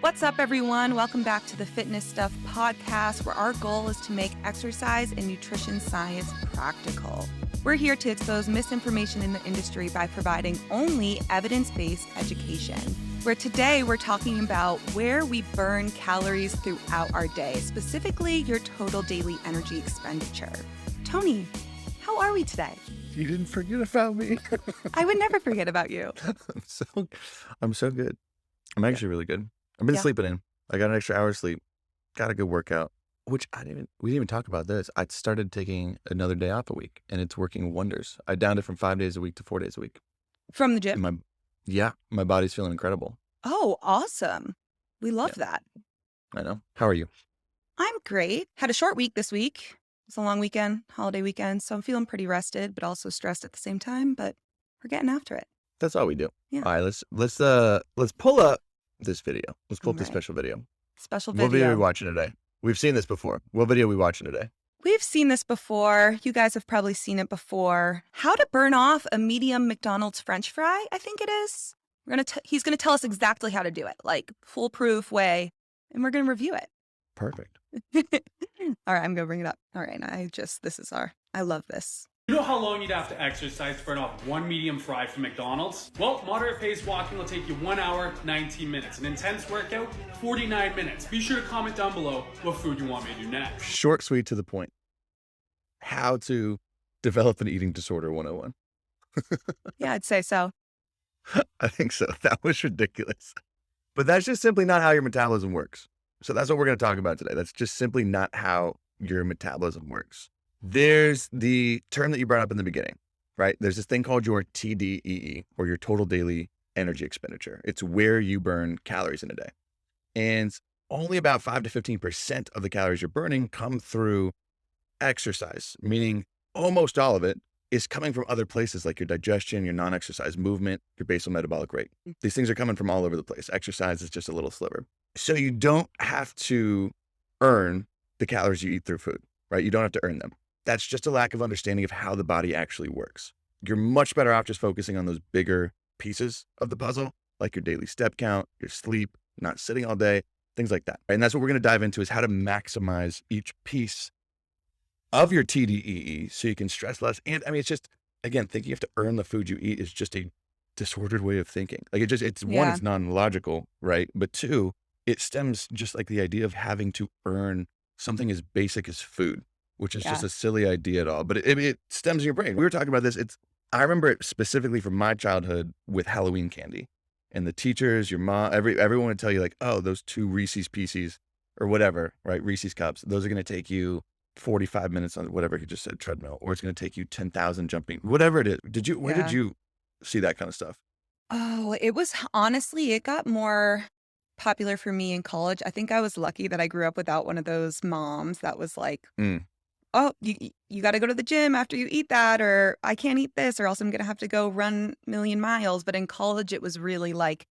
What's up, everyone? Welcome back to the Fitness Stuff podcast, where our goal is to make exercise and nutrition science practical. We're here to expose misinformation in the industry by providing only evidence-based education. Where today we're talking about where we burn calories throughout our day, specifically your total daily energy expenditure. Tony, how are we today? You didn't forget about me. I would never forget about you. I'm so good. I'm actually really good. I've been sleeping in. I got an extra hour of sleep. Got a good workout, which we didn't even talk about this. I started taking another day off a week, and it's working wonders. I downed it from 5 days a week to 4 days a week. From the gym? My body's feeling incredible. Oh, awesome. We love that. I know. How are you? I'm great. Had a short week this week. It's a long weekend, holiday weekend, so I'm feeling pretty rested, but also stressed at the same time, but we're getting after it. That's all we do. Yeah. All right, let's pull up this video. Let's pull up this All right. special video. Special What video are we video. watching today? We've seen this before. What video are we watching today? We've seen this before. You guys have probably seen it before. How to burn off a medium McDonald's French fry, I think it is. He's gonna tell us exactly how to do it, like foolproof way, and we're gonna review it. Perfect. All right, I'm gonna bring it up. All right, I love this. You know how long you'd have to exercise to burn off one medium fry from McDonald's? Well, moderate pace walking will take you 1 hour, 19 minutes. An intense workout, 49 minutes. Be sure to comment down below what food you want me to do next. Short, sweet, to the point. How to develop an eating disorder 101. Yeah, I'd say so. I think so. That was ridiculous. But that's just simply not how your metabolism works. So that's what we're going to talk about today. That's just simply not how your metabolism works. There's the term that you brought up in the beginning, right? There's this thing called your TDEE, or your total daily energy expenditure. It's where you burn calories in a day. And only about 5 to 15% of the calories you're burning come through exercise, meaning almost all of it is coming from other places like your digestion, your non-exercise movement, your basal metabolic rate. These things are coming from all over the place. Exercise is just a little sliver. So you don't have to earn the calories you eat through food, right? You don't have to earn them. That's just a lack of understanding of how the body actually works. You're much better off just focusing on those bigger pieces of the puzzle, like your daily step count, your sleep, not sitting all day, things like that. And that's what we're going to dive into, is how to maximize each piece of your TDEE so you can stress less. And I mean, it's just, again, thinking you have to earn the food you eat is just a disordered way of thinking. Like one, it's non-logical, right? But two, it stems just like the idea of having to earn something as basic as food, which is just a silly idea at all. But it stems in your brain. We were talking about this. I remember it specifically from my childhood with Halloween candy. And the teachers, your mom, everyone would tell you like, oh, those 2 Reese's Pieces or whatever, right? Reese's Cups, those are going to take you 45 minutes on whatever he just said, treadmill, or it's going to take you 10,000 jumping, whatever it is. Where did you see that kind of stuff? Oh, it got more popular for me in college. I think I was lucky that I grew up without one of those moms that was like, oh, you got to go to the gym after you eat that, or I can't eat this, or else I'm going to have to go run a million miles. But in college, it was really like,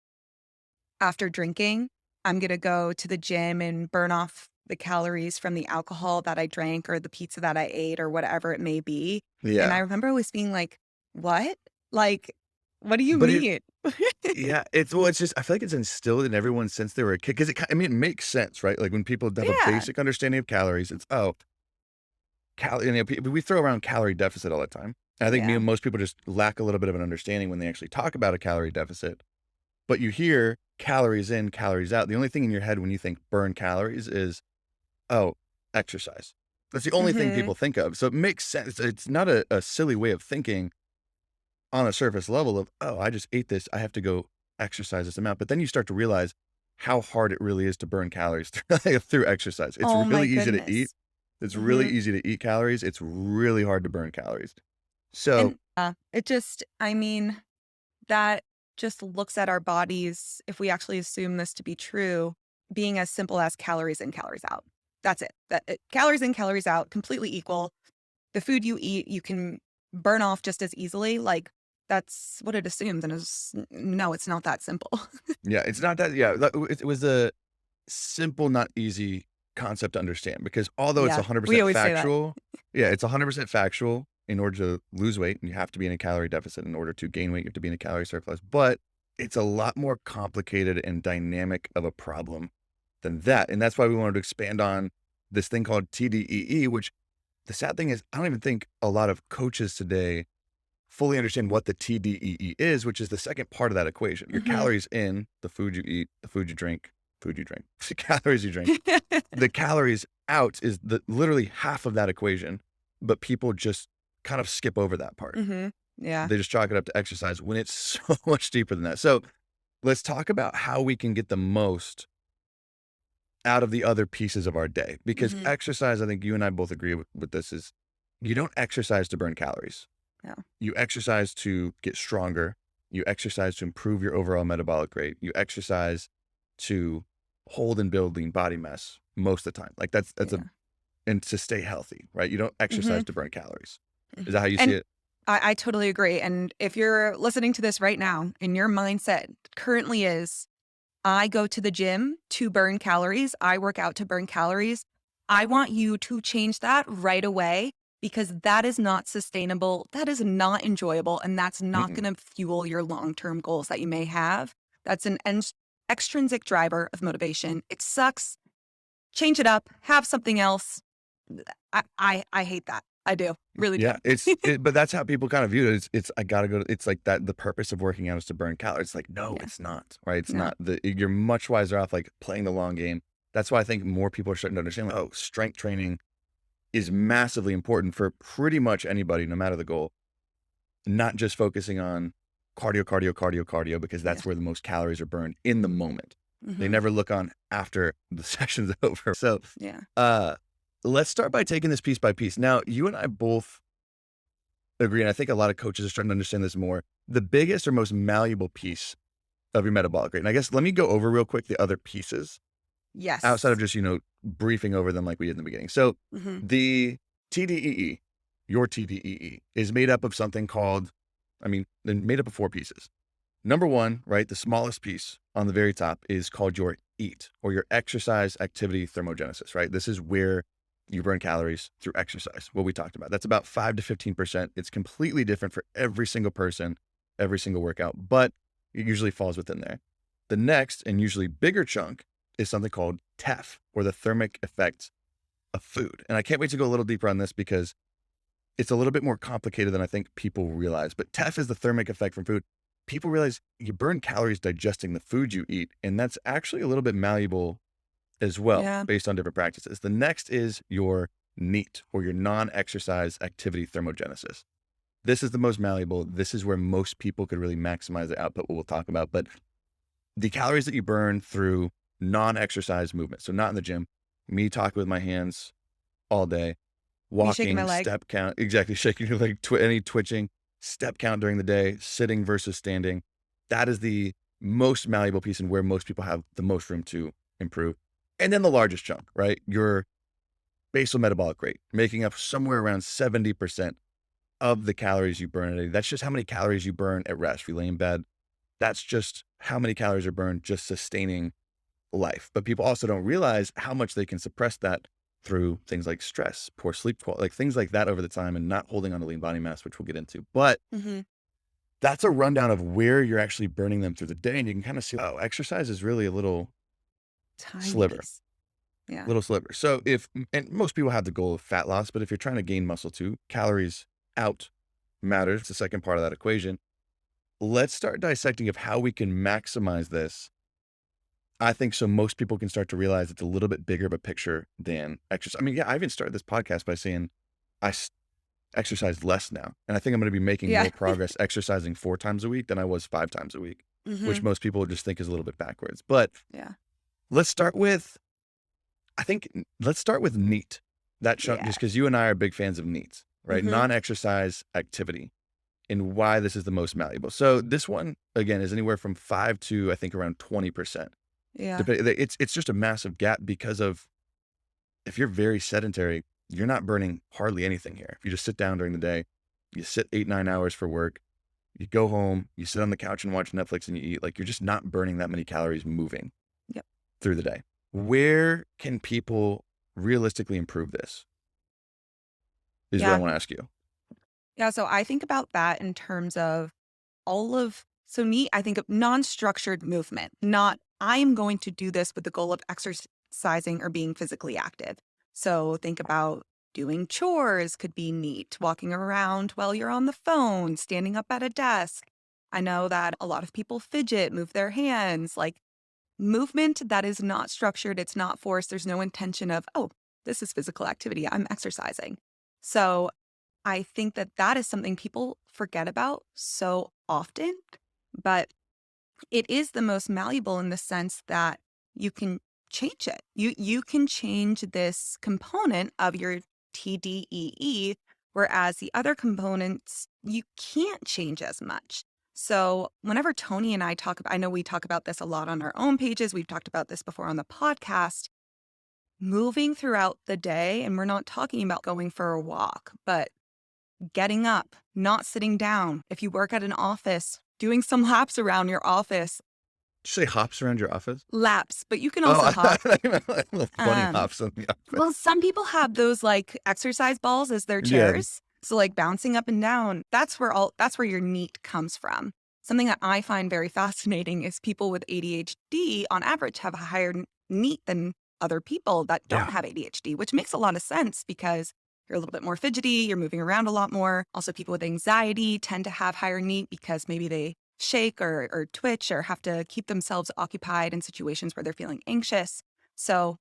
after drinking, I'm going to go to the gym and burn off the calories from the alcohol that I drank or the pizza that I ate or whatever it may be. Yeah. And I remember always being like, what? Like, what do you But mean? Yeah, it's just, I feel like it's instilled in everyone since they were a kid. Because it makes sense, right? Like when people have a basic understanding of calories, it's, we throw around calorie deficit all the time. And I think most people just lack a little bit of an understanding when they actually talk about a calorie deficit. But you hear calories in, calories out. The only thing in your head when you think burn calories is, exercise. That's the only thing people think of. So it makes sense. It's not a silly way of thinking on a surface level of, I just ate this, I have to go exercise this amount. But then you start to realize how hard it really is to burn calories through exercise. It's really easy to eat. It's really easy to eat calories. It's really hard to burn calories. So that just looks at our bodies, if we actually assume this to be true, being as simple as calories in, calories out. That's it. Calories in, calories out, completely equal. The food you eat, you can burn off just as easily. Like, that's what it assumes. And no, it's not that simple. Yeah, it's not that. Yeah, it was a simple, not easy concept to understand, because although it's 100% factual, it's 100% factual. In order to lose weight, you have to be in a calorie deficit. In order to gain weight, you have to be in a calorie surplus. But it's a lot more complicated and dynamic of a problem than that. And that's why we wanted to expand on this thing called TDEE, which the sad thing is, I don't even think a lot of coaches today fully understand what the TDEE is, which is the second part of that equation. Your Mhm. calories in, the food you eat, the food you drink, the calories you drink. The calories out is literally half of that equation, but people just kind of skip over that part. Mhm. Yeah. They just chalk it up to exercise when it's so much deeper than that. So let's talk about how we can get the most out of the other pieces of our day. Because Mhm. exercise, I think you and I both agree with this, is you don't exercise to burn calories. Yeah. You exercise to get stronger. You exercise to improve your overall metabolic rate. You exercise to hold and build lean body mass most of the time. Like Yeah. and to stay healthy, right? You don't exercise Mhm. to burn calories. Is Mhm. that how you see And it? I totally agree, and if you're listening to this right now and your mindset currently is, "I go to the gym to burn calories, I work out to burn calories," I want you to change that right away because that is not sustainable, that is not enjoyable, and that's not Mm-mm. gonna fuel your long-term goals that you may have. That's an extrinsic driver of motivation. It sucks. Change it up, have something else. I hate that. I do, really do. Yeah, but that's how people kind of view it. It's I gotta go. It's like that. The purpose of working out is to burn calories. It's like no, Yeah, it's not. Right? It's no. not. You're much wiser off like playing the long game. That's why I think more people are starting to understand. Like, oh, strength training is massively important for pretty much anybody, no matter the goal. Not just focusing on cardio, because Yeah. that's where the most calories are burned in the moment. They Mhm. never look on after the session's over. So, Yeah. uh, let's start by taking this piece by piece. Now, you and I both agree, and I think a lot of coaches are starting to understand this more. The biggest or most malleable piece of your metabolic rate. And I guess let me go over real quick the other pieces outside of Yes. just, briefing over them like we did in the beginning. So Mhm. the TDEE, your TDEE, is made up of something called, they're made up of four pieces. Number one, right, the smallest piece on the very top is called your EAT, or your exercise activity thermogenesis, right? This is where you burn calories through exercise, what we talked about. That's about 5 to 15%. It's completely different for every single person, every single workout, but it usually falls within there. The next and usually bigger chunk is something called TEF, or the thermic effect of food. And I can't wait to go a little deeper on this because it's a little bit more complicated than I think people realize. But TEF is the thermic effect from food. People realize you burn calories digesting the food you eat, and that's actually a little bit malleable as well, Yeah. based on different practices. The next is your NEAT, or your non-exercise activity thermogenesis. This is the most malleable. This is where most people could really maximize the output, what we'll talk about. But the calories that you burn through non-exercise movement, so not in the gym, me talking with my hands all day, Me shaking my walking, leg. step count, exactly, shaking your leg, any twitching, step count during the day, sitting versus standing. That is the most malleable piece and where most people have the most room to improve. And then the largest chunk, right? Your basal metabolic rate, making up somewhere around 70% of the calories you burn a day. That's just how many calories you burn at rest. If you lay in bed, that's just how many calories are burned just sustaining life. But people also don't realize how much they can suppress that through things like stress, poor sleep quality, like things like that over the time, and not holding on to lean body mass, which we'll get into. But Mhm. that's a rundown of where you're actually burning them through the day. And you can kind of see, oh, exercise is really a Tiny sliver, piece. Yeah. little sliver. So and most people have the goal of fat loss, but if you're trying to gain muscle too, calories out matters. It's the second part of that equation. Let's start dissecting of how we can maximize this. I think so most people can start to realize it's a little bit bigger of a picture than exercise. Yeah, I even started this podcast by saying I exercise less now. And I think I'm going to be making Yeah. more progress exercising 4 times a week than I was 5 times a week, which Mhm. most people just think is a little bit backwards. But Yeah. let's start with, let's start with NEAT, that chunk, Yeah. just because you and I are big fans of NEAT, right? Mhm. Non-exercise activity, and why this is the most malleable. So this one, again, is anywhere from 5 to I think around 20%. Yeah. It's just a massive gap because of, if you're very sedentary, you're not burning hardly anything here. If you just sit down during the day, you sit 8, 9 hours for work, you go home, you sit on the couch and watch Netflix and you eat, like you're just not burning that many calories moving Yep. through the day. Where can people realistically improve this is what I Yeah. want to ask you. Yeah, so I think about that in terms of all of So NEAT, I think of non-structured movement, not I'm going to do this with the goal of exercising or being physically active. So think about doing chores could be neat, walking around while you're on the phone, standing up at a desk. I know that a lot of people fidget, move their hands, like movement that is not structured, it's not forced, there's no intention of, oh, this is physical activity, I'm exercising. So I think that that is something people forget about so often, but it is the most malleable in the sense that you can change it. You can change this component of your TDEE, whereas the other components you can't change as much. So whenever Tony and I talk about, I know we talk about this a lot on our own pages, we've talked about this before on the podcast, moving throughout the day, and we're not talking about going for a walk, but getting up, not sitting down. If you work at an office, doing some laps around your office. Did you say hops around your office? Laps, but you can Oh, also I hop. thought you meant like little bunny Um, hops on the office. well, some people have those like exercise balls as their Yeah. chairs. So like bouncing up and down, that's where your NEAT comes from. Something that I find very fascinating is people with ADHD on average have a higher NEAT than other people that don't Yeah. have ADHD, which makes a lot of sense because you're a little bit more fidgety, you're moving around a lot more. Also, people with anxiety tend to have higher NEAT because maybe they shake or twitch or have to keep themselves occupied in situations where they're feeling anxious. So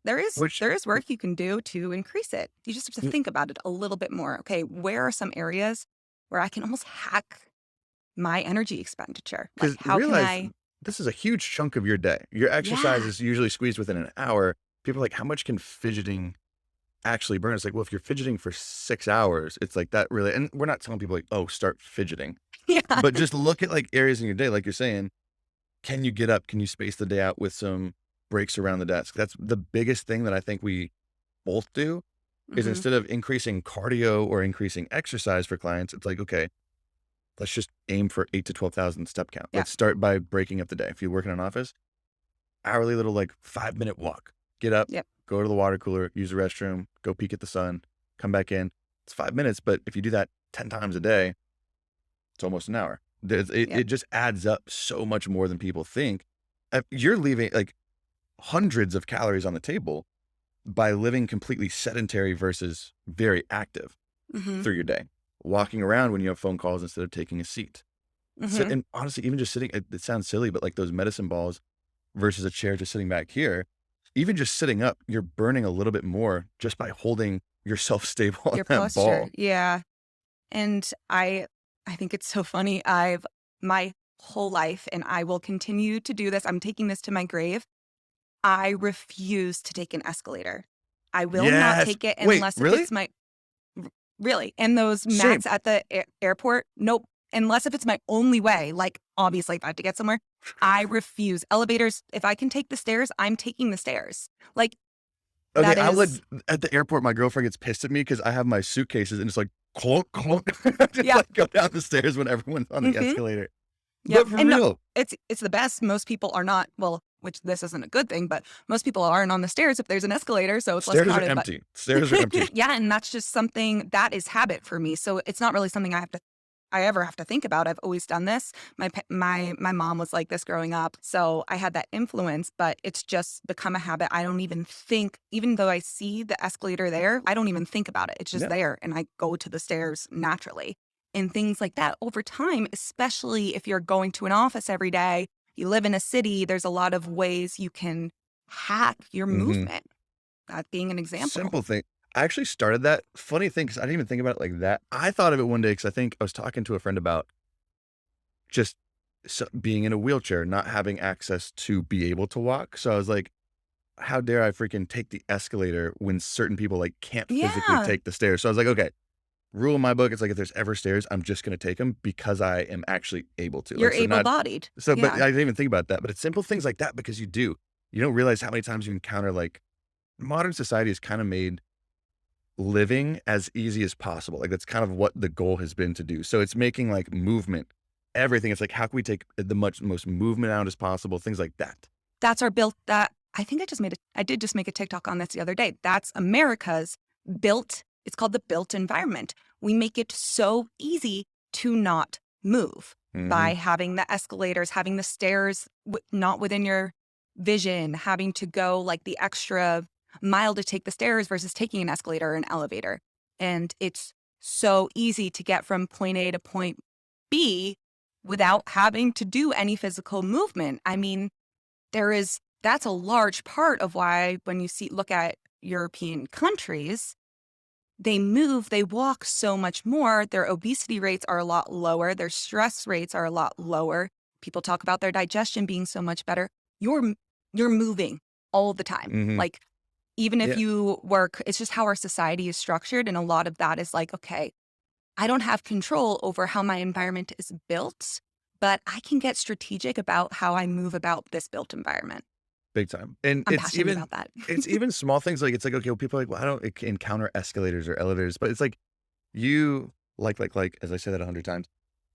there is Which there is work you can do to increase it. You just have to think about it a little bit more. Okay, where are some areas where I can almost hack my energy expenditure? Like because how can realize I this is a huge chunk of your day. Your exercise Yeah. is usually squeezed within an hour. People are like, how much can fidgeting actually burn? It's like, well, if you're fidgeting for 6 hours, it's like that really, and we're not telling people like, oh, start fidgeting, Yeah. but just look at like areas in your day, like you're saying, can you get up? Can you space the day out with some breaks around the desk? That's the biggest thing that I think we both do is Mhm. instead of increasing cardio or increasing exercise for clients, it's like, okay, let's just aim for 8 to 12,000 step count. Yeah. Let's start by breaking up the day. If you work in an office, hourly little like 5-minute walk, get up, Yep. go to the water cooler, use the restroom, go peek at the sun, come back in. It's 5 minutes, but if you do that 10 times a day, it's almost an hour. It Yep. just adds up so much more than people think. You're leaving like hundreds of calories on the table by living completely sedentary versus very active Mhm. through your day. Walking around when you have phone calls instead of taking a seat. Mhm. And honestly, even just sitting, it sounds silly, but like those medicine balls versus a chair just sitting back here, even just sitting up, you're burning a little bit more just by holding yourself stable on Your that posture. ball. Yeah. And I think it's so funny. I've my whole life and I will continue to do this. I'm taking this to my grave. I refuse to take an escalator. I will not Yes. take it Wait, unless if really? it's my really. And those Same. mats at the airport, nope. Unless if it's my only way, like obviously if I have to get somewhere, I refuse. Elevators, if I can take the stairs, I'm taking the stairs. Like Okay, that I is, would at the airport, my girlfriend gets pissed at me because I have my suitcases and it's like clunk, clunk. Just yeah. like go down the stairs when everyone's on the Hmm. escalator. Yep. But for And no, real, it's the best. Most people are not, well, which this isn't a good thing, but most people aren't on the stairs if there's an escalator, so it's less stairs are crowded. But empty. Stairs are empty. yeah, and that's just something that is habit for me. So it's not really something I ever have to think about. I've always done this. My mom was like this growing up, so I had that influence. But it's just become a habit. I don't even think, even though I see the escalator there, I don't even think about it. It's just Yeah. there, and I go to the stairs naturally. And things like that over time, especially if you're going to an office every day, you live in a city. There's a lot of ways you can hack your Mm-hmm. movement. That being an example. Simple thing. I actually started that. Funny thing, because I didn't even think about it like that. I thought of it one day because I think I was talking to a friend about just being in a wheelchair, not having access to be able to walk. So I was like, how dare I freaking take the escalator when certain people like can't physically Yeah, take the stairs? So I was like, okay, rule in my book, it's like if there's ever stairs, I'm just gonna take them because I am actually able to. you're Like, so not able-bodied. so, but Yeah. I didn't even think about that. But it's simple things like that because you do. You don't realize how many times you encounter like modern society is kind of made living as easy as possible. Like that's kind of what the goal has been to do. So it's making like movement, everything. It's like how can we take the most movement out as possible, things like that. That's our built that I think I did just make a TikTok on this the other day. That's America's built, it's called the built environment. We make it so easy to not move. Mm-hmm. by having the escalators, having the stairs not within your vision, having to go like the extra mile to take the stairs versus taking an escalator or an elevator. And it's so easy to get from point A to point B without having to do any physical movement. I mean, that's a large part of why when you look at European countries, they walk so much more. Their obesity rates are a lot lower. Their stress rates are a lot lower. People talk about their digestion being so much better. You're moving all the time. Mm-hmm. Like, even if Yeah. you work, it's just how our society is structured. And a lot of that is like, okay, I don't have control over how my environment is built, but I can get strategic about how I move about this built environment. Big time. And I'm passionate about that. it's even small things like, it's like, okay, well, people are like, well, I don't encounter escalators or elevators, but it's like you as I say that 100 times,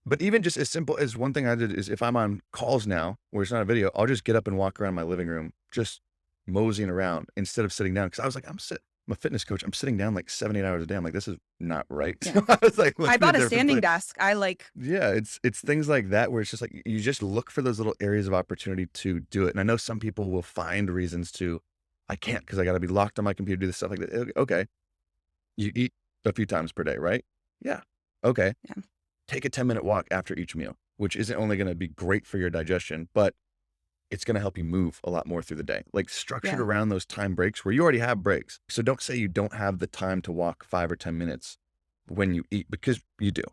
but even just as simple as one thing I did is if I'm on calls now where it's not a video, I'll just get up and walk around my living room, just moseying around instead of sitting down. Cause I was like, I'm a fitness coach. I'm sitting down like 7, 8 hours a day. I'm like, this is not right. Yeah. So I was like, I what's the bought a difference? standing Like, desk. yeah, it's things like that where it's just like you just look for those little areas of opportunity to do it. And I know some people will find reasons to, I can't because I got to be locked on my computer, do this stuff like that. Okay, you eat a few times per day, right? Yeah. Okay. Yeah. Take a 10-minute walk after each meal, which isn't only going to be great for your digestion, but it's going to help you move a lot more through the day. Like structured Yeah. around those time breaks where you already have breaks. So don't say you don't have the time to walk 5 or 10 minutes when you eat, because you do.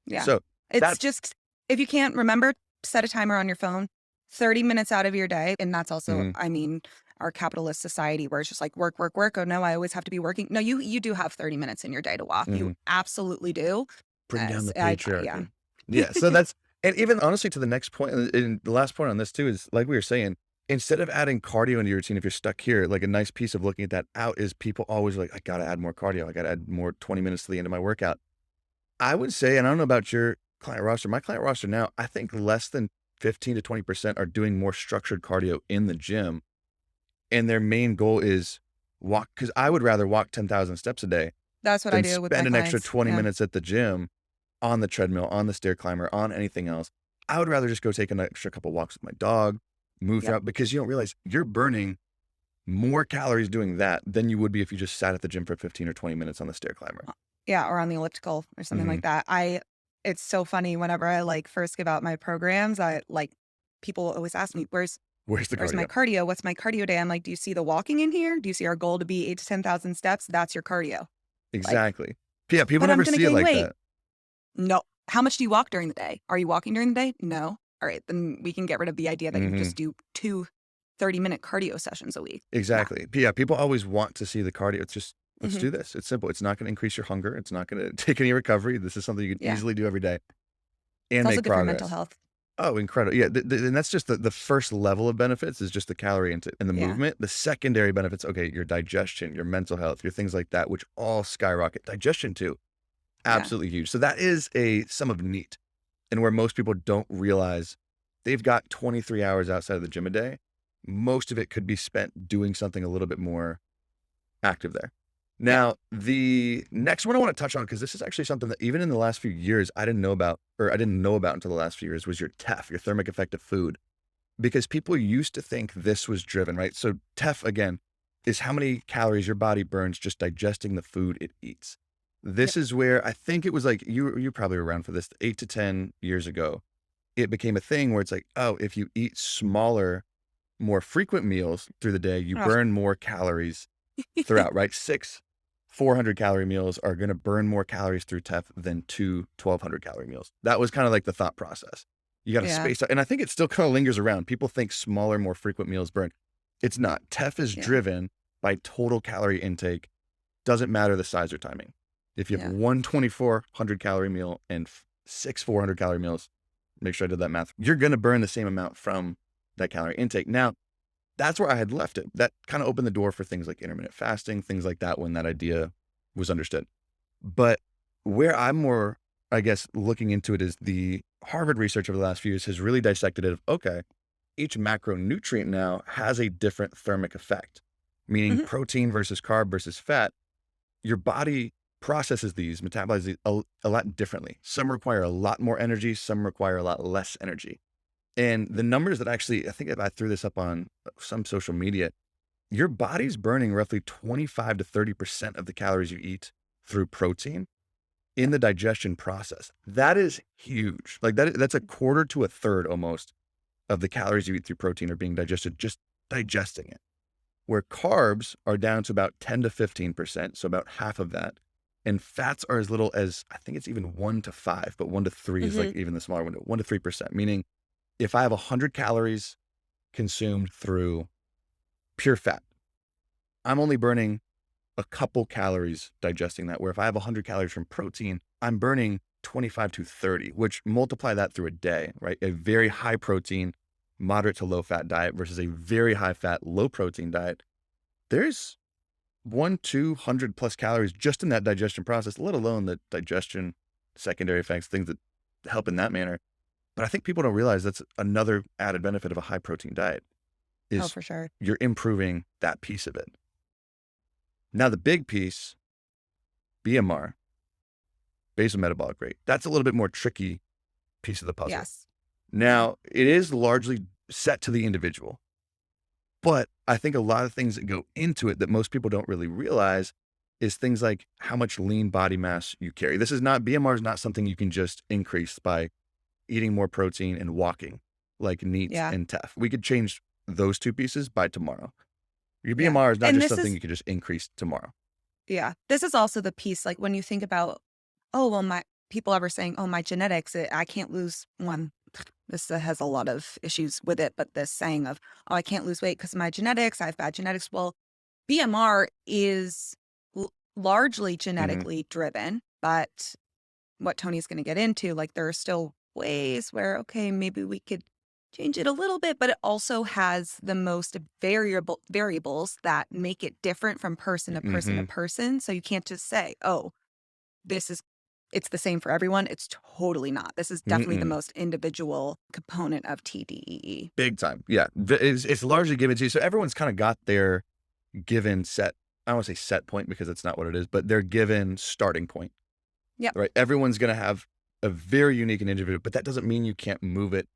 Yeah. So It's that's just, if you can't remember, set a timer on your phone, 30 minutes out of your day. And that's also, Mhm. I mean, our capitalist society where it's just like work, work, work. Oh no, I always have to be working. No, you do have 30 minutes in your day to walk. You Mhm. absolutely do. Bring down the Yeah. patriarchy. Yeah. So that's, and even honestly to the next point, and the last point on this too is like we were saying, instead of adding cardio into your routine, if you're stuck here, like a nice piece of looking at that out is people always like, I got to add more cardio. I got to add more 20 minutes to the end of my workout. I would say, and I don't know about your client roster, my client roster now, I think less than 15 to 20% are doing more structured cardio in the gym. And their main goal is walk, because I would rather walk 10,000 steps a day That's what I than do with my spend an extra clients. 20 Yeah. minutes at the gym on the treadmill, on the stair climber, on anything else. I would rather just go take an extra couple walks with my dog, move Yep. throughout, because you don't realize you're burning more calories doing that than you would be if you just sat at the gym for 15 or 20 minutes on the stair climber. Yeah. Or on the elliptical or something Mhm. like that. It's so funny whenever I like first give out my programs, people always ask me, Where's the where's my cardio? cardio? What's my cardio day? I'm like, do you see the walking in here? Do you see our goal to be 8 to 10,000 steps? That's your cardio. Like, Exactly. Yeah, people but I'm never going to see it gain like weight. that. No. How much do you walk during the day? Are you walking during the day? No. All right. Then we can get rid of the idea that you Mhm. just do 2 30-minute cardio sessions a week. Nah. Exactly. Yeah, people always want to see the cardio. It's just, let's Hmm. do this. It's simple. It's not going to increase your hunger. It's not going to take any recovery. This is something you can Yeah. easily do every day It's and also make good for your mental progress. health. Oh, incredible. Yeah, and that's just the first level of benefits is just the calorie intake and the Yeah. movement. The secondary benefits, okay, your digestion, your mental health, your things like that, which all skyrocket. Digestion too, Yeah. absolutely huge. So that is a sum of neat, and where most people don't realize they've got 23 hours outside of the gym a day. Most of it could be spent doing something a little bit more active there. Yeah. Now, the next one I want to touch on, because this is actually something that even in the last few years, I didn't know about until the last few years, was your TEF, your thermic effect of food. Because people used to think this was driven, right? So TEF, again, is how many calories your body burns just digesting the food it eats. This Yep. is where I think it was like, you probably were around for this 8 to 10 years ago. It became a thing where it's like, oh, if you eat smaller, more frequent meals through the day, you Ugh. burn more calories throughout, right? 6 400-calorie meals are going to burn more calories through TEF than 2 1,200-calorie meals. That was kind of like the thought process. You got to Yeah. space out. And I think it still kind of lingers around. People think smaller, more frequent meals burn. It's not. TEF is Yeah. driven by total calorie intake. Doesn't matter the size or timing. If you have Yeah. one 2,400-calorie meal and 6 400-calorie meals, make sure I did that math, you're going to burn the same amount from that calorie intake. Now, that's where I had left it. That kind of opened the door for things like intermittent fasting, things like that, when that idea was understood. But where I'm more, I guess, looking into it is the Harvard research over the last few years has really dissected it of, okay, each macronutrient now has a different thermic effect, meaning Mhm. protein versus carb versus fat. Your body processes these, metabolizes these a lot differently. Some require a lot more energy, some require a lot less energy. And the numbers that actually, I think if I threw this up on some social media, your body's burning roughly 25 to 30% of the calories you eat through protein in the digestion process. That is huge. Like that's a quarter to a third almost of the calories you eat through protein are being digested, just digesting it. Where carbs are down to about 10 to 15%, so about half of that. And fats are as little as, I think it's even 1 to 5, but 1 to 3 is like even the smaller window, 1 to 3%. Meaning if I have 100 calories consumed through pure fat, I'm only burning a couple calories digesting that. Where if I have 100 calories from protein, I'm burning 25 to 30, which multiply that through a day, right? A very high protein, moderate to low fat diet versus a very high fat, low protein diet. There's 200 plus calories just in that digestion process, let alone the digestion, secondary effects, things that help in that manner. But I think people don't realize that's another added benefit of a high protein diet Oh, is for sure. you're improving that piece of it. Now the big piece, BMR, basal metabolic rate, that's a little bit more tricky piece of the puzzle. Yes. Now it is largely set to the individual, but I think a lot of things that go into it that most people don't really realize is things like how much lean body mass you carry. BMR is not something you can just increase by eating more protein and walking like NEAT Yeah. and TEF. We could change those two pieces by tomorrow. Your Yeah. BMR is not And just this something is you can just increase tomorrow. Yeah. This is also the piece, like, when you think about, oh, well, my people ever saying, oh, my genetics, I can't lose one. This has a lot of issues with it, but this saying of, oh, I can't lose weight because of my genetics, I have bad genetics. Well, BMR is largely genetically driven, but what Tony's going to get into, like, there are still ways where, okay, maybe we could change it a little bit, but it also has the most variables that make it different from person to person to person. So you can't just say, oh, this is, it's the same for everyone. It's totally not. This is definitely the most individual component of TDEE. Big time. Yeah. It's largely given to you. So everyone's kind of got their given set, I don't want to say set point because it's not what it is, but their given starting point. Yep. Right. Everyone's going to have a very unique and individual, but that doesn't mean you can't move it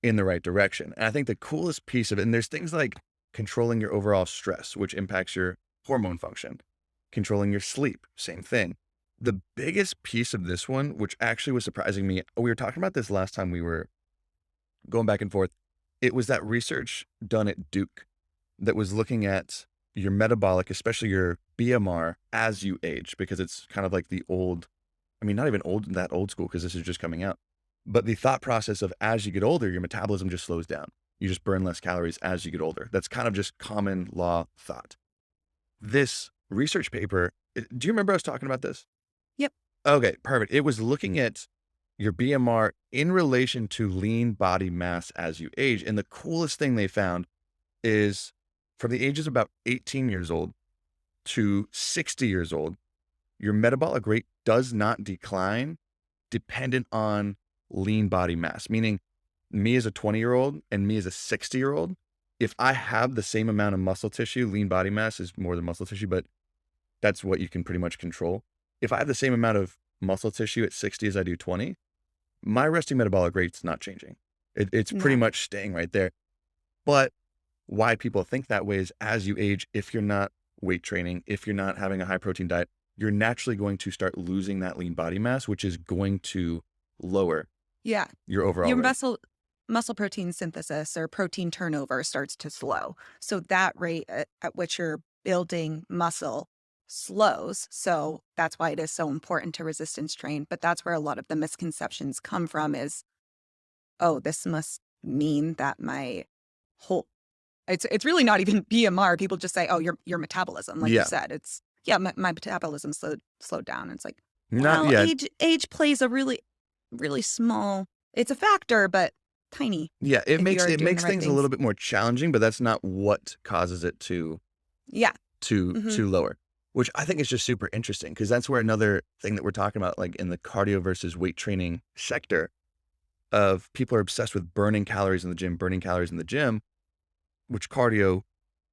in the right direction. And I think the coolest piece of it, and there's things like controlling your overall stress, which impacts your hormone function, controlling your sleep, same thing. The biggest piece of this one, which actually was surprising me, we were talking about this last time we were going back and forth. It was that research done at Duke that was looking at your metabolic, especially your BMR as you age, because it's kind of like the old, I mean, not even that old school, because this is just coming out. But the thought process of as you get older, your metabolism just slows down. You just burn less calories as you get older. That's kind of just common law thought. This research paper, do you remember I was talking about this? Yep. Okay, perfect. It was looking at your BMR in relation to lean body mass as you age. And the coolest thing they found is from the ages of about 18 years old to 60 years old, your metabolic rate does not decline dependent on lean body mass, meaning me as a 20-year-old and me as a 60-year-old, if I have the same amount of muscle tissue, lean body mass is more than muscle tissue, but that's what you can pretty much control. If I have the same amount of muscle tissue at 60 as I do 20, my resting metabolic rate's not changing. It's pretty much staying right there. But why people think that way is as you age, if you're not weight training, if you're not having a high protein diet, you're naturally going to start losing that lean body mass, which is going to lower your overall Your rate. muscle protein synthesis or protein turnover starts to slow. So that rate at which you're building muscle slows. So that's why it is so important to resistance train. But that's where a lot of the misconceptions come from is, oh, this must mean that my whole, it's really not even BMR. People just say, oh, your metabolism, like you said, it's, my metabolism slowed down. It's like, well, age plays a really, really small, it's a factor, but tiny. Yeah, it makes doing the right things a little bit more challenging, but that's not what causes it to lower, which I think is just super interesting because that's where another thing that we're talking about, like in the cardio versus weight training sector, of people are obsessed with burning calories in the gym, which cardio,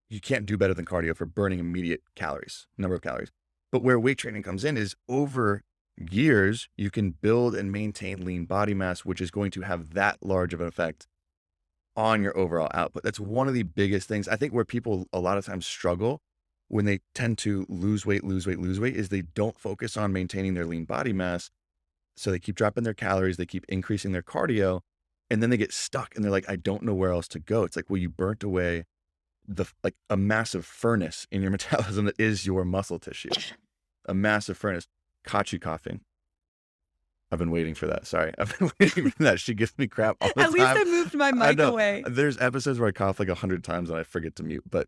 you can't do better than cardio for burning immediate calories, number of calories. But where weight training comes in is over years, you can build and maintain lean body mass, which is going to have that large of an effect on your overall output. That's one of the biggest things. I think where people a lot of times struggle when they tend to lose weight is they don't focus on maintaining their lean body mass. So they keep dropping their calories, they keep increasing their cardio, and then they get stuck and they're like, I don't know where else to go. It's like, well, you burnt away like a massive furnace in your metabolism that is your muscle tissue. A massive furnace. Caught you coughing. I've been waiting for that. Sorry. I've been waiting for that. She gives me crap all the At time. least I moved my I mic know. away. There's episodes where I cough like 100 times and I forget to mute, but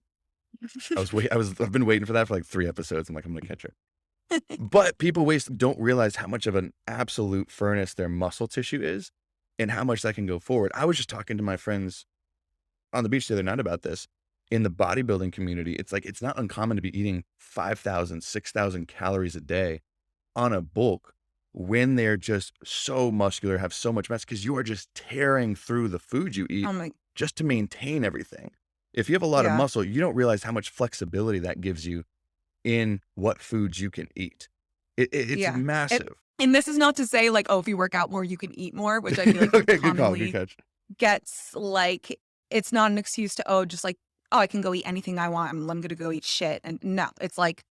I've been waiting for that for like 3 episodes. I'm like, I'm gonna catch her. But people don't realize how much of an absolute furnace their muscle tissue is and how much that can go forward. I was just talking to my friends on the beach the other night about this. In the bodybuilding community, it's like, it's not uncommon to be eating 5,000, 6,000 calories a day on a bulk when they're just so muscular, have so much mass, because you are just tearing through the food you eat Oh my, just to maintain everything. If you have a lot of yeah, muscle, you don't realize how much flexibility that gives you in what foods you can eat. It's yeah. It, massive. and this is not to say like, oh, if you work out more, you can eat more, which I feel like Okay, good call, good commonly catch. gets like, it's not an excuse to, oh, just like, oh, I can go eat anything I want. I'm going to go eat shit. And no, it's like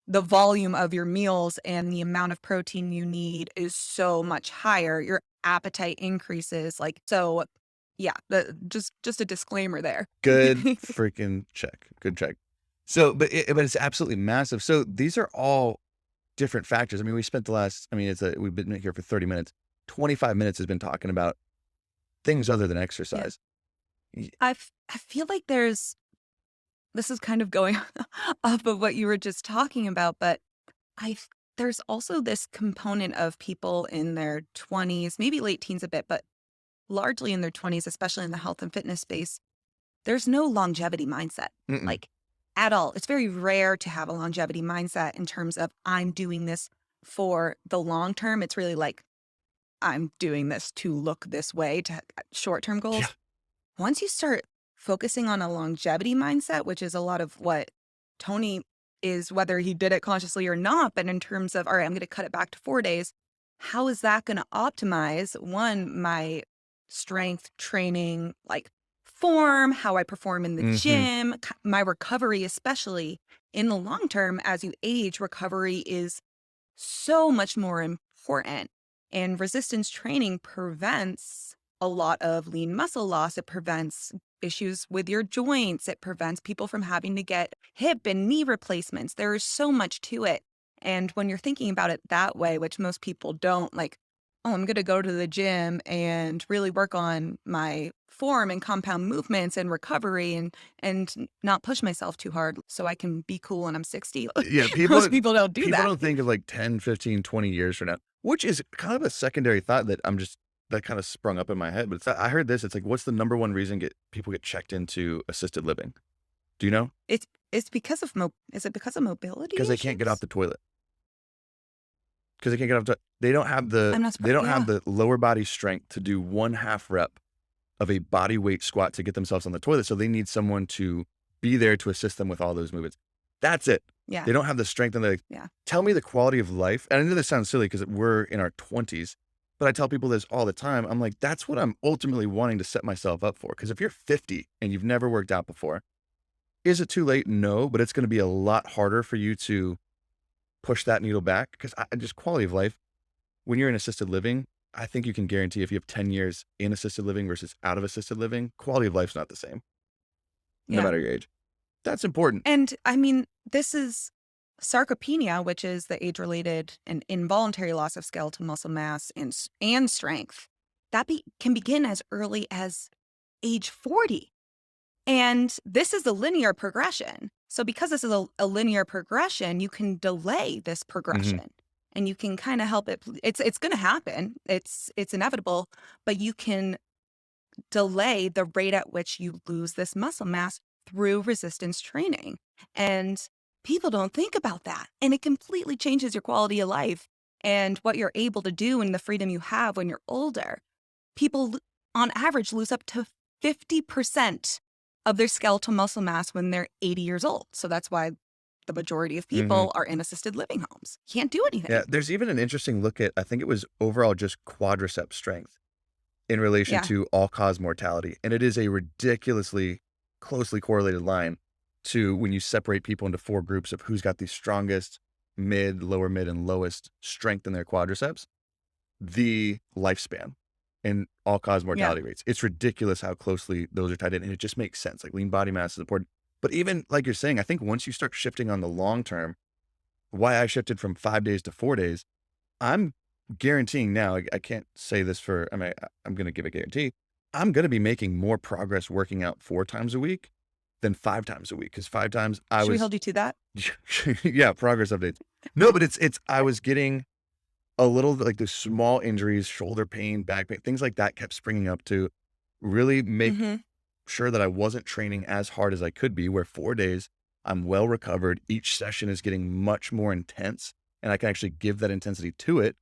the volume of your meals and the amount of protein you need is so much higher. Your appetite increases. Like, so yeah, just a disclaimer there. Good freaking check. Good check. So, but it's absolutely massive. So these are all different factors. I mean, we spent we've been here for 30 minutes. 25 minutes has been talking about things other than Yeah. exercise. I feel like this is kind of going off of what you were just talking about, but there's also this component of people in their 20s, maybe late teens a bit, but largely in their 20s, especially in the health and fitness space, there's no longevity mindset, Mm-mm. like at all. It's very rare to have a longevity mindset in terms of I'm doing this for the long term. It's really like I'm doing this to look this way, to short-term Yeah. goals. Once you start focusing on a longevity mindset, which is a lot of what Tony is, whether he did it consciously or not, but in terms of, all right, I'm going to cut it back to 4 days. How is that going to optimize my strength training, like form, how I perform in the gym, my recovery, especially in the long term? As you age, recovery is so much more important. And resistance training prevents a lot of lean muscle loss. It prevents issues with your joints. It prevents people from having to get hip and knee replacements. There is so much to it. And when you're thinking about it that way, which most people don't, like, oh, I'm going to go to the gym and really work on my form and compound movements and recovery and not push myself too hard so I can be cool when I'm 60. Yeah, Most people don't do people that. don't think of like 10, 15, 20 years from now, which is kind of a secondary thought that that kind of sprung up in my head. But I heard this. It's like, what's the number one reason people get checked into assisted living? Do you know? It's because of is it because of mobility Because they can't get off issues? the toilet. Because they can't get off the, they don't have I'm not they don't have yeah. the lower body strength to do 1/2 rep of a body weight squat to get themselves on the toilet. So they need someone to be there to assist them with all those movements. That's it. Yeah. They don't have the strength and Yeah. tell me the quality of life. And I know this sounds silly because we're in our 20s, but I tell people this all the time. I'm like, that's what I'm ultimately wanting to set myself up for. Because if you're 50 and you've never worked out before, is it too late? No, but it's going to be a lot harder for you to push that needle back because just quality of life. When you're in assisted living, I think you can guarantee if you have 10 years in assisted living versus out of assisted living, quality of life's not the same, no Yeah. matter your age. That's important. And I mean, this is sarcopenia, which is the age-related and involuntary loss of skeletal muscle mass and strength. That can begin as early as age 40. And this is a linear progression. So because this is a linear progression, you can delay this progression and you can kind of help it. It's going to happen. It's inevitable, but you can delay the rate at which you lose this muscle mass through resistance training. And people don't think about that. And it completely changes your quality of life and what you're able to do and the freedom you have when you're older. People on average lose up to 50% of their skeletal muscle mass when they're 80 years old. So that's why the majority of Mhm. people are in assisted living homes. Can't do Yeah, anything. there's even an interesting look at, I think it was overall just quadricep strength in relation Yeah. to all-cause mortality, and it is a ridiculously closely correlated line to when you separate people into 4 groups of who's got the strongest mid, lower mid, and lowest strength in their quadriceps, the lifespan and all-cause Yeah. mortality rates. It's ridiculous how closely those are tied in, and it just makes sense. Like, lean body mass is important. But even like you're saying, I think once you start shifting on the long term, why I shifted from 5 days to 4 days, I'm guaranteeing now, I can't say this for, I mean, I'm going to give a guarantee. I'm going to be making more progress working out 4 times a week than 5 times a week. Because 5 times I Should we was, hold you to that? yeah, progress updates. No, but I was getting a little like the small injuries, shoulder pain, back pain, things like that kept springing up to really make Mhm. sure that I wasn't training as hard as I could be, where 4 days I'm well recovered. Each session is getting much more intense and I can actually give that intensity to it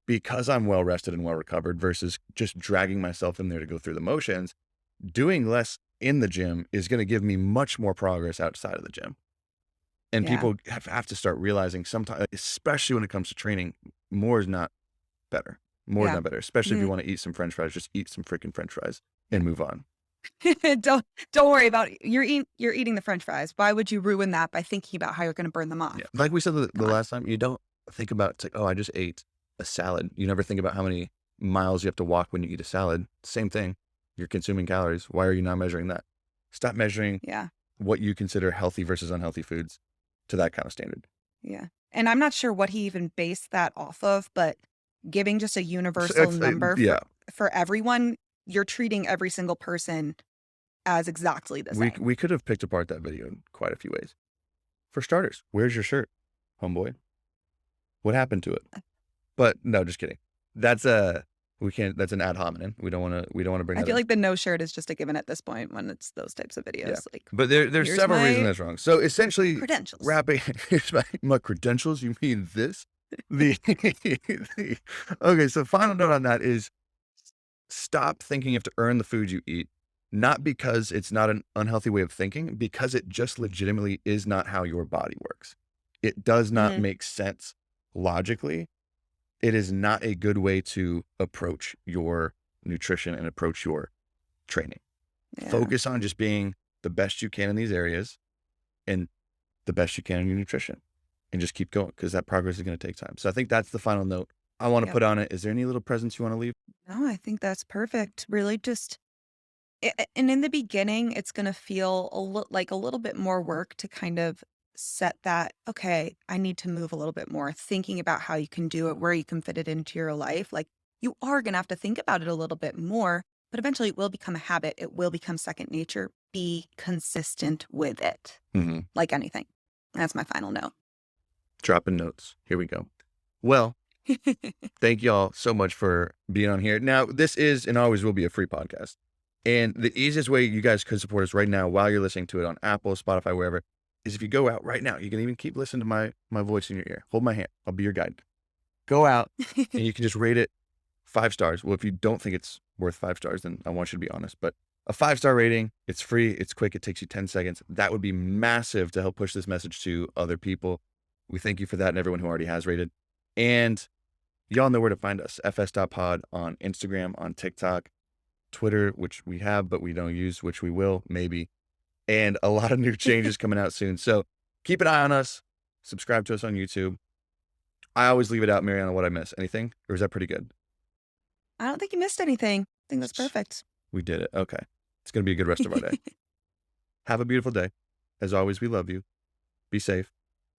because I'm well rested and well recovered versus just dragging myself in there to go through the motions. Doing less in the gym is going to give me much more progress outside of the gym. And Yeah. people have to start realizing sometimes, especially when it comes to training, more is not better. More is Yeah. not better, especially if you Mhm. want to eat some French fries, just eat some freaking French fries Yeah. and move on. Don't worry about it. You're eating the french fries. Why would you ruin that by thinking about how you're gonna burn them Yeah. off? Like we said the Come on. last time, you don't think about it's like, oh, I just ate a salad. You never think about how many miles you have to walk when you eat a salad. Same thing. You're consuming calories. Why are you not measuring that? Stop measuring Yeah. what you consider healthy versus unhealthy foods to that kind of standard. Yeah. And I'm not sure what he even based that off of, but giving just a So universal number yeah, for everyone, you're treating every single person as exactly the same. we could have picked apart that video in quite a few ways. For starters, where's your shirt, homeboy? What happened to it? But no, just kidding. That's we can't. That's an ad hominem. We don't want to bring I that feel in. like the no shirt is just a given at this point when it's those types of Yeah, videos. Like, but there's here's several reasons my that's wrong. So essentially, credentials. wrapping here's my credentials. You mean this? The, okay. So final note on that is stop thinking you have to earn the food you eat, not because it's not an unhealthy way of thinking, because it just legitimately is not how your body works. It does not Mhm. make sense logically. It is not a good way to approach your nutrition and approach your training. Yeah. Focus on just being the best you can in these areas and the best you can in your nutrition and just keep going because that progress is going to take time. So I think that's the final note I want to Yep. put on it. Is there any little presents you want to leave? No, I think that's perfect. Really just and in the beginning, it's gonna feel like a little bit more work to kind of set that, "Okay, I need to move a little bit more," thinking about how you can do it, where you can fit it into your life, like, you are gonna have to think about it a little bit more, but eventually it will become a habit, it will become second nature. Be consistent with it, Mm-hmm. like anything. That's my final note. Dropping notes. Here we go. Well, thank y'all so much for being on here. Now, this is and always will be a free podcast. And the easiest way you guys could support us right now while you're listening to it on Apple, Spotify, wherever, is if you go out right now. You can even keep listening to my voice in your ear. Hold my hand. I'll be your guide. Go out and you can just rate it 5 stars. Well, if you don't think it's worth 5 stars, then I want you to be honest. But a 5-star rating, it's free, it's quick, it takes you 10 seconds. That would be massive to help push this message to other people. We thank you for that and everyone who already has rated. And y'all know where to find us. fs.pod on Instagram, on TikTok, Twitter, which we have, but we don't use, which we will, maybe. And a lot of new changes coming out soon. So keep an eye on us. Subscribe to us on YouTube. I always leave it out, Marianna, what I miss. Anything? Or is that pretty good? I don't think you missed anything. I think that's perfect. We did it. Okay. It's going to be a good rest of our day. Have a beautiful day. As always, we love you. Be safe.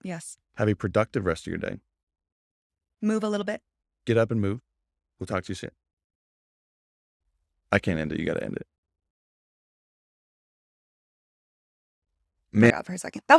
Yes. Have a productive rest of your day. Move a little bit. Get up and move. We'll talk to you soon. I can't end it. You got to end it. Forgot for a second. That was